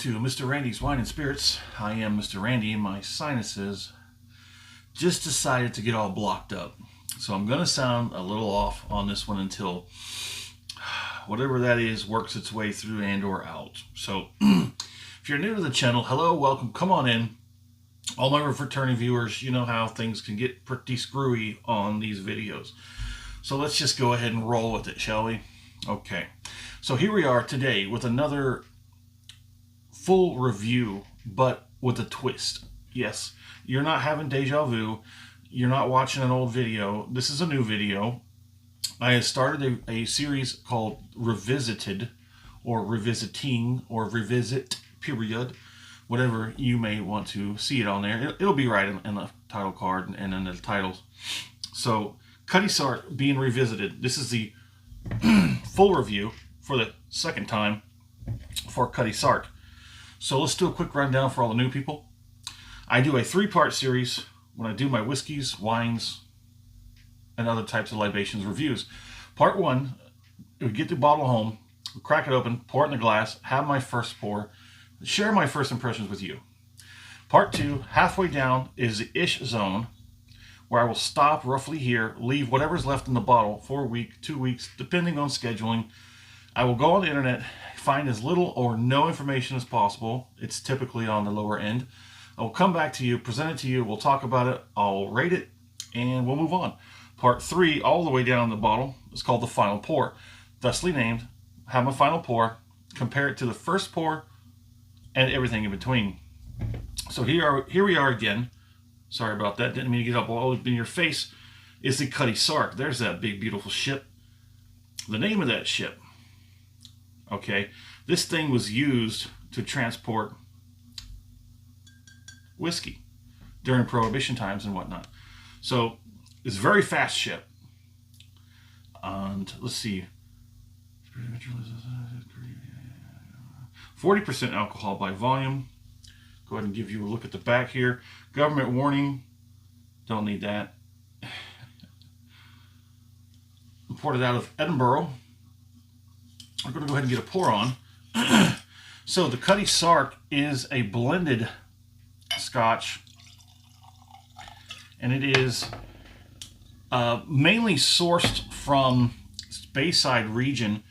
to Mr. Randy's Wine and Spirits. I am Mr. Randy and my sinuses just decided to get all blocked up. So I'm going to sound a little off on this one until whatever that is works its way through and or out. So if you're new to the channel, hello, welcome, come on in. All my fraternity viewers, you know how things can get pretty screwy on these videos. So let's just go ahead and roll with it, shall we? Okay, so here we are today with another full review, but with a twist. Yes, you're not having deja vu. You're not watching an old video. This is a new video. I have started a series called Revisited, or Revisiting, or Revisit, period. Whatever you may want to see it on there. It'll be right in the title card and in the titles. So, Cutty Sark being revisited. This is the full review for the second time for Cutty Sark. So let's do a quick rundown for all the new people. I do a 3-part series when I do my whiskeys, wines, and other types of libations reviews. Part 1, we get the bottle home, we crack it open, pour it in the glass, have my first pour, share my first impressions with you. Part 2, halfway down, is the ish zone, where I will stop roughly here, leave whatever's left in the bottle for a week, 2 weeks, depending on scheduling. I will go on the internet, find as little or no information as possible. It's typically on the lower end. I will come back to you, present it to you, we'll talk about it, I'll rate it, and we'll move on. Part 3, all the way down the bottle, is called the final pour. Thusly named, have my final pour, compare it to the first pour, and everything in between. So here we are again. Sorry about that, didn't mean to get up all in your face. Is the Cutty Sark. There's that big beautiful ship. The name of that ship. Okay, this thing was used to transport whiskey during Prohibition times and whatnot. So it's a very fast ship. And let's see, 40% alcohol by volume. Go ahead and give you a look at the back here. Government warning. Don't need that. Imported out of Edinburgh. I'm going to go ahead and get a pour on. So the Cutty Sark is a blended Scotch, and it is mainly sourced from Bayside region.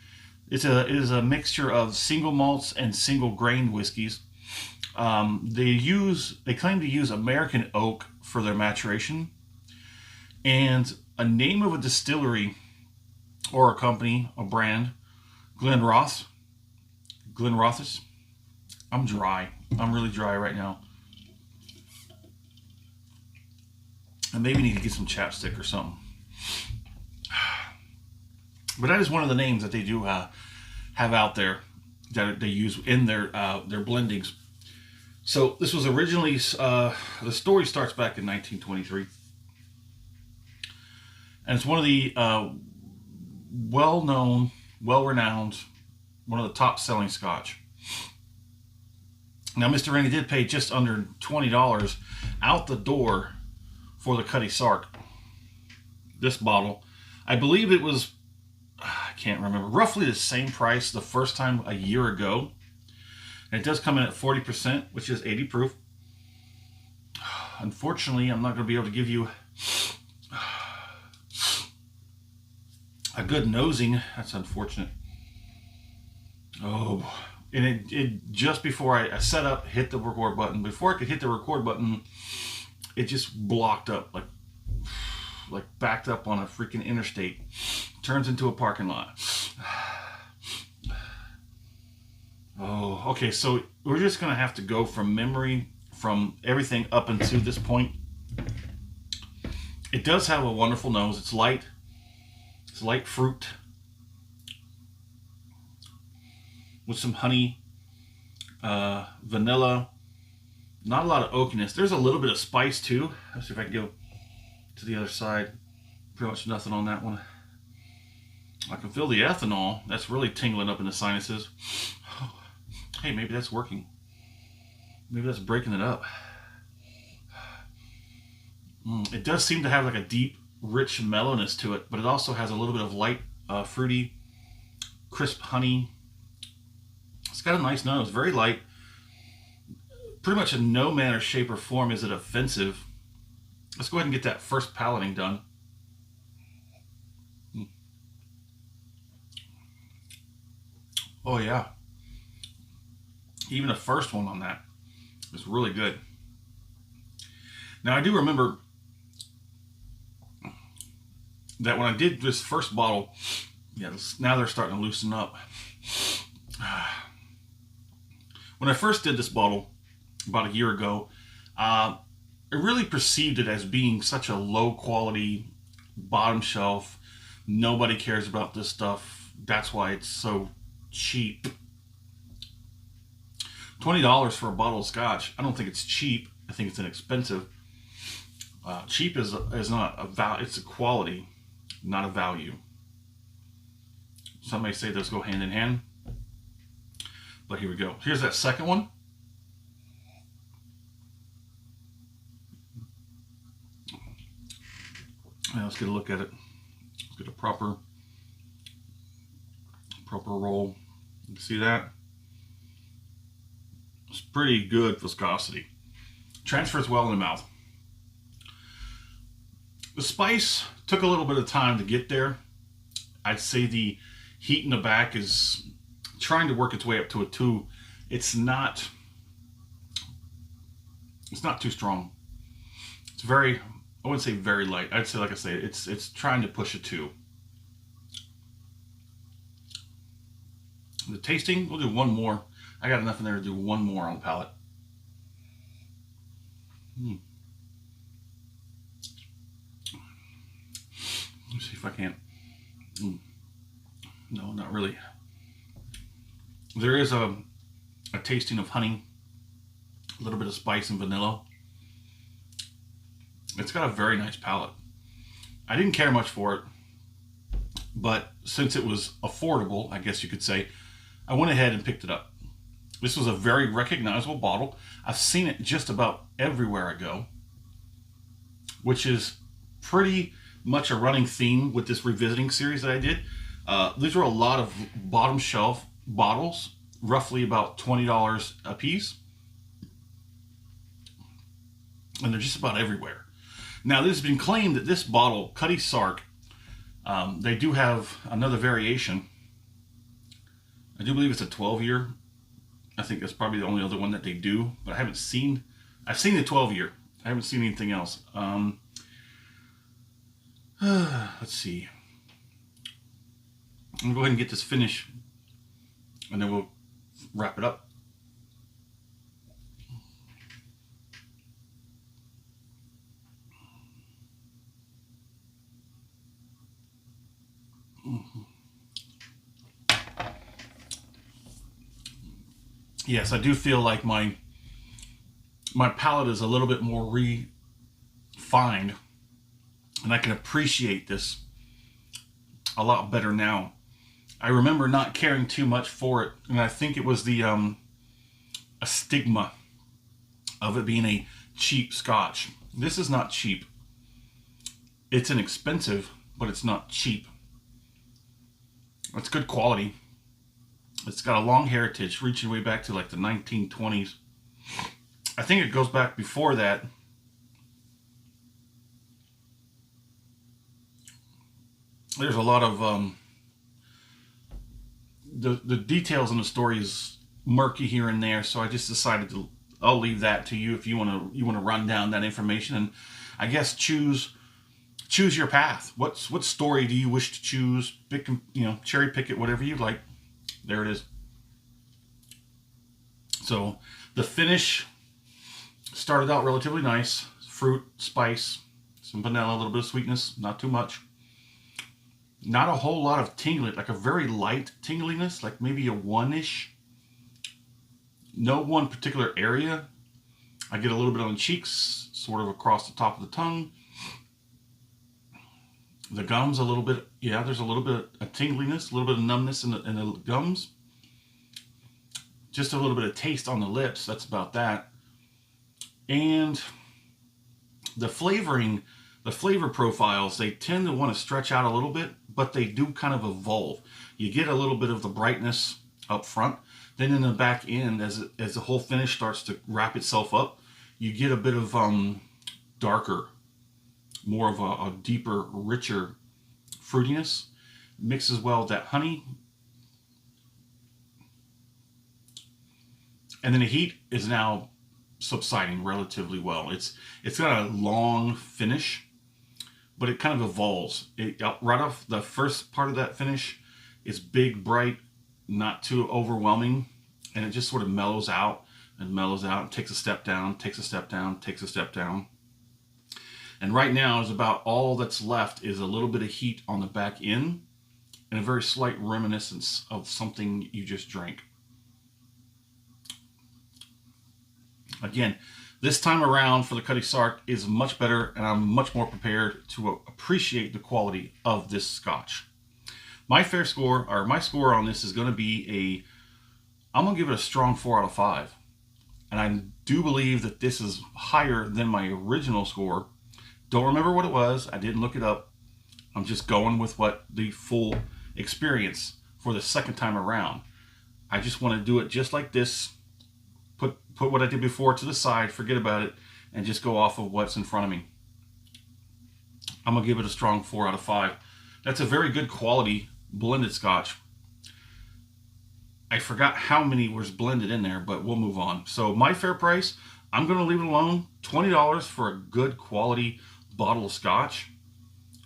It is a mixture of single malts and single grain whiskeys. They claim to use American oak for their maturation, and a name of a distillery or a company, a brand, Glenrothes. I'm dry. I'm really dry right now. I maybe need to get some chapstick or something. But that is one of the names that they do have out there that they use in their blendings. So this was originally, the story starts back in 1923. And it's one of the well-known, well-renowned, one of the top-selling Scotch. Now, Mr. Randy did pay just under $20 out the door for the Cutty Sark. This bottle, I believe it was, I can't remember, roughly the same price the first time a year ago. And it does come in at 40%, which is 80 proof. Unfortunately, I'm not going to be able to give you a good nosing. That's unfortunate. Oh, and it just before I set up, hit the record button. Before I could hit the record button, it just blocked up, like backed up on a freaking interstate. Turns into a parking lot. Oh, okay, so we're just going to have to go from memory, from everything up until this point. It does have a wonderful nose. It's light. It's light fruit with some honey, vanilla. Not a lot of oakiness. There's a little bit of spice too. Let's see if I can go to the other side. Pretty much nothing on that one. I can feel the ethanol. That's really tingling up in the sinuses. Hey, maybe that's working. Maybe that's breaking it up. It does seem to have like a deep, rich mellowness to it, but it also has a little bit of light, fruity, crisp honey. It's got a nice nose, very light. pretty much in no manner, shape, or form is it offensive. Let's go ahead and get that first palating done. Oh yeah. Even the first one on that is really good. Now I do remember that when I did this first bottle, yeah, now they're starting to loosen up. When I first did this bottle about a year ago, I really perceived it as being such a low quality, bottom shelf. Nobody cares about this stuff. That's why it's so cheap. $20 for a bottle of Scotch. I don't think it's cheap. I think it's inexpensive. Cheap is not a value. It's a quality, not a value. Some may say those go hand in hand, but here we go. Here's that second one. Now let's get a look at it. Let's get a proper roll. You see that? It's pretty good viscosity. Transfers well in the mouth. The spice took a little bit of time to get there. I'd say the heat in the back is trying to work its way up to a 2. It's not too strong. It's very, I wouldn't say very light. I'd say, like I say, it's trying to push a 2. The tasting, we'll do one more. I got enough in there to do one more on the palate. Let me see if I can. No, not really. There is a tasting of honey, a little bit of spice and vanilla. It's got a very nice palate. I didn't care much for it, but since it was affordable, I guess you could say, I went ahead and picked it up. This was a very recognizable bottle. I've seen it just about everywhere I go, which is pretty much a running theme with this revisiting series that I did. These were a lot of bottom shelf bottles, roughly about $20 a piece. And they're just about everywhere. Now, this has been claimed that this bottle, Cutty Sark, they do have another variation. I do believe it's a 12-year. I think that's probably the only other one that they do, but I haven't seen. I've seen the 12-year. I haven't seen anything else. Let's see. I'm gonna go ahead and get this finished, and then we'll wrap it up. Yes, I do feel like my palate is a little bit more refined, and I can appreciate this a lot better now. I remember not caring too much for it, and I think it was the a stigma of it being a cheap Scotch. This is not cheap. It's inexpensive, but it's not cheap. It's good quality. It's got a long heritage reaching way back to like the 1920s. I think it goes back before that. There's a lot of the details in the story is murky here and there, so I just decided I'll leave that to you if you want to run down that information, and I guess choose your path. What story do you wish to choose? Pick, cherry pick it, whatever you like. There it is. So the finish started out relatively nice. Fruit, spice, some vanilla, a little bit of sweetness, not too much. Not a whole lot of tingling, like a very light tingliness, like maybe a 1-ish. No one particular area. I get a little bit on the cheeks, sort of across the top of the tongue. The gums a little bit, yeah, there's a little bit of tingliness, a little bit of numbness in the gums. Just a little bit of taste on the lips, that's about that. And the flavoring, the flavor profiles, they tend to want to stretch out a little bit, but they do kind of evolve. You get a little bit of the brightness up front, Then in the back end, as the whole finish starts to wrap itself up, you get a bit of darker, more of a deeper, richer fruitiness. Mixes well with that honey. And then the heat is now subsiding relatively well. It's got a long finish, but it kind of evolves. Right off the first part of that finish is big, bright, not too overwhelming, and it just sort of mellows out and mellows out and takes a step down, takes a step down, takes a step down. And right now is about all that's left is a little bit of heat on the back end and a very slight reminiscence of something you just drank. Again, this time around for the Cutty Sark is much better, and I'm much more prepared to appreciate the quality of this Scotch. My score on this is going to be I'm going to give it a strong 4 out of 5. And I do believe that this is higher than my original score. Don't remember what it was. I didn't look it up. I'm just going with what the full experience for the second time around. I just want to do it just like this. Put what I did before to the side, forget about it, and just go off of what's in front of me. I'm going to give it a strong 4 out of 5. That's a very good quality blended Scotch. I forgot how many was blended in there, but we'll move on. So my fair price, I'm going to leave it alone. $20 for a good quality bottle of Scotch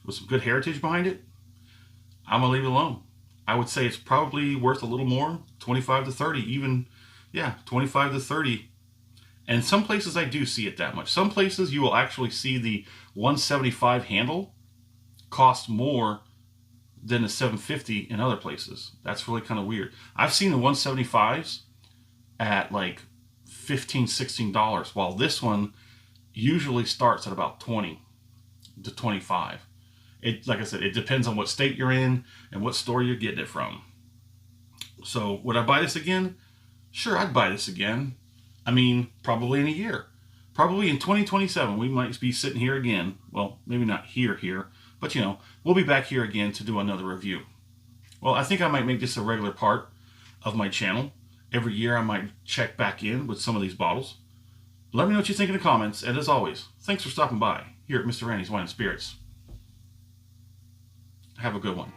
with some good heritage behind it. I'm going to leave it alone. I would say it's probably worth a little more, 25 to 30, even, yeah, 25 to 30. And some places I do see it that much. Some places you will actually see the 175 handle cost more than the 750 in other places. That's really kind of weird. I've seen the 175s at like $15, $16, while this one usually starts at about 20 to 25. Like I said, it depends on what state you're in and what store you're getting it from. So would I buy this again? Sure, I'd buy this again. I mean, probably in a year. Probably in 2027, we might be sitting here again. Well, maybe not here, but you know, we'll be back here again to do another review. Well, I think I might make this a regular part of my channel. Every year I might check back in with some of these bottles. Let me know what you think in the comments, and as always, thanks for stopping by here at Mr. Randy's Wine and Spirits. Have a good one.